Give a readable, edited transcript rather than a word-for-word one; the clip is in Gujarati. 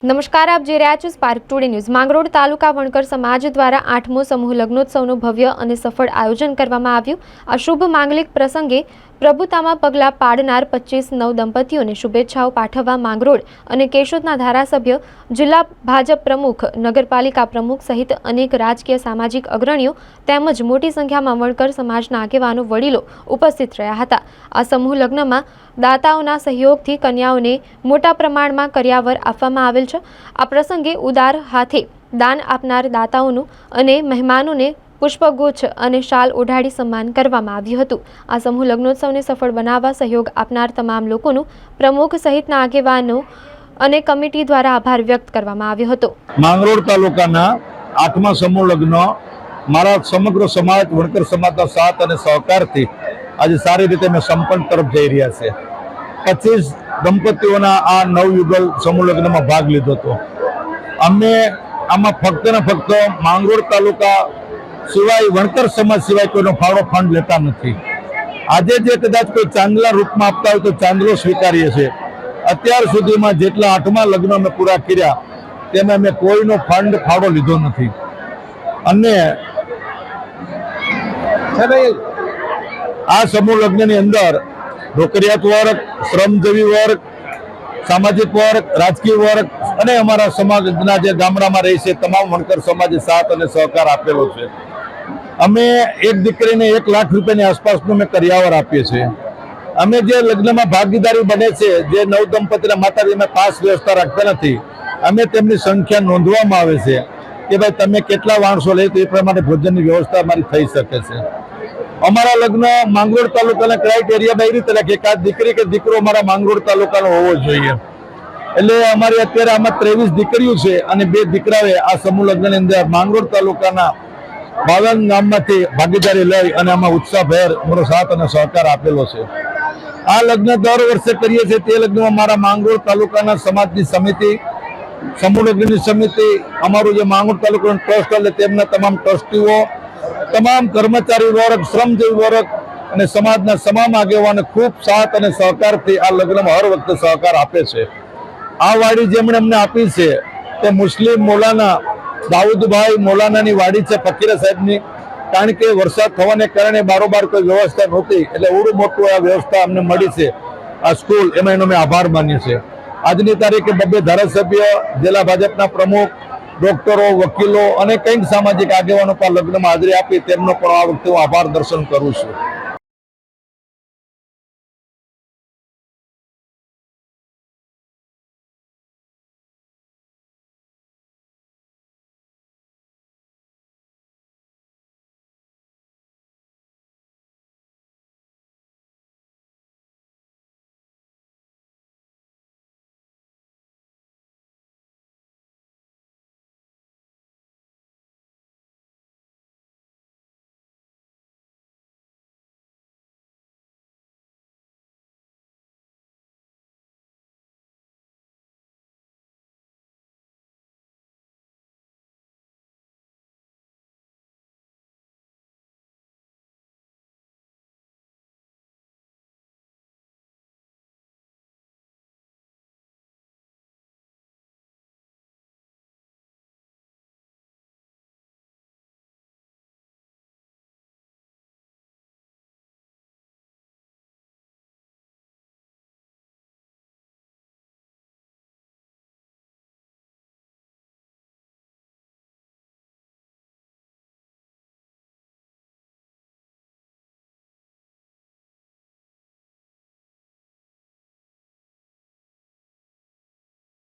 નમસ્કાર, આપ જોઈ રહ્યા છો સ્પાર્ક ટુડે ન્યૂઝ। માંગરોળ તાલુકા વણકર સમાજ દ્વારા 8મો સમૂહ લગ્નોત્સવનું ભવ્ય અને સફળ આયોજન કરવામાં આવ્યું। આ શુભ માંગલિક પ્રસંગે પ્રભુતામાં પગલાં પાડનાર 25 નવ દંપતીઓને શુભેચ્છાઓ પાઠવવા માંગરોળ અને કેશોદના ધારાસભ્ય, જિલ્લા ભાજપ પ્રમુખ, નગરપાલિકા પ્રમુખ સહિત અનેક રાજકીય સામાજિક અગ્રણીઓ તેમજ મોટી સંખ્યામાં વણકર સમાજના આગેવાનો વડીલો ઉપસ્થિત રહ્યા હતા। આ સમૂહ લગ્નમાં દાતાઓના સહયોગથી કન્યાઓને મોટા પ્રમાણમાં કર્યાવર આપવામાં આવેલ છે। આ પ્રસંગે ઉદાર હાથે દાન આપનાર દાતાઓનું અને મહેમાનોને પુષ્પગુચ્છ અને શાલ ઓઢાડી સન્માન કરવામાં આવ્યું હતું। આ સમૂહ લગ્નોત્સવને સફળ બનાવવા સહયોગ આપનાર તમામ લોકોનું પ્રમુખ સહિતના આગેવાનો અને કમિટી દ્વારા આભાર વ્યક્ત કરવામાં આવ્યો હતો। માંગરોળ તાલુકાના 8મા સમૂહ લગ્ન મારા સમગ્ર સમાજ વણકર સમાજના સાથ અને સહકારથી આજે સારી રીતે મેં સંપન્ન તરફ જઈ રહ્યા છે। 25 દંપતીઓના આ નવયુગલ સમૂહ લગ્નમાં ભાગ લીધો હતો। અમે આમાં ફક્ત ને ફક્ત માંગરોળ તાલુકા સિવાય વણકર સમાજ સિવાય કોઈનો ફાળો ફંડ લેતા નથી। આજે જે કદાચ કોઈ ચાંદલા રૂપમાં આપતા હોય તો ચાંદલો સ્વીકારીએ છીએ। અત્યાર સુધીમાં જેટલા 8મા લગ્ન અમે પૂરા કર્યા તેમાં અમે કોઈનો ફંડ ફાળો લીધો નથી। અને આ સમૂહ લગ્નની અંદર નોકરિયાત વર્ગ, શ્રમજીવી વર્ગ, સામાજિક વર્ગ, રાજકીય વર્ગ અને અમારા સમાજના જે ગામડામાં રહે છે તમામ વણકર સમાજે સાથ અને સહકાર આપેલો છે। અમે એક દીકરીને 1 લાખ રૂપિયાની આસપાસનું અમે કર્યાવર આપીએ છીએ। અમે જે લગ્નમાં ભાગીદારી બને છે, જે નવ દંપતીના માતાજી અમે પાસ વ્યવસ્થા રાખતા નથી, અમે તેમની સંખ્યા નોંધવામાં આવે છે કે ભાઈ તમે કેટલા માણસો લે તો એ પ્રમાણે ભોજનની વ્યવસ્થા અમારી થઈ શકે છે। અમારા લગ્ન માંગરોળ તાલુકાના ક્રાઇટેરિયામાં એ રીતે રાખીએ કે આ દીકરી કે દીકરો અમારા માંગરોળ તાલુકાનો હોવો જોઈએ। એટલે અમારી અત્યારે આમાં 23 દીકરીઓ છે અને 2 દીકરાઓએ આ સમૂહ લગ્નની અંદર માંગરોળ તાલુકાના 52 ગામમાંથી ભાગીદારી લઈ અને આમાં ઉત્સાહભેર અમારો સાથ અને સહકાર આપેલો છે। આ લગ્ન દર વર્ષે કરીએ છીએ। તે લગ્નમાં મારા માંગરોળ તાલુકાના સમાજની સમિતિ, સમૂહ લગ્નની સમિતિ, અમારું જે માંગરોળ તાલુકાનું ટ્રસ્ટ એટલે તેમના તમામ ટ્રસ્ટીઓ, તમામ કર્મચારી વર્ગ, શ્રમજીવી વર્ગ અને સમાજના તમામ આગેવાનો ખૂબ સાથ અને સહકારથી આ લગ્નમાં હર વખતે સહકાર આપે છે। આ વાડી જેમણે અમને આપી છે તે મુસ્લિમ મૌલાના દાઉદભાઈ મૌલાનાની વાડી છે, ફકીરા સાહેબની। કારણ કે વરસાદ થવાને કારણે બારોબાર કોઈ વ્યવસ્થા નહોતી એટલે ઓળું મોટું આ વ્યવસ્થા અમને મળી છે આ સ્કૂલ, એમાં એનો અમે આભાર માનીએ છીએ। આજની તારીખે 2 ધારાસભ્ય, જિલ્લા ભાજપના પ્રમુખ, ડોક્ટરો, વકીલો અને કંઈક સામાજિક આગેવાનો પણ લગ્નમાં હાજરી આપી તેમનો પણ આ વખતે હું આભાર દર્શન કરું છું।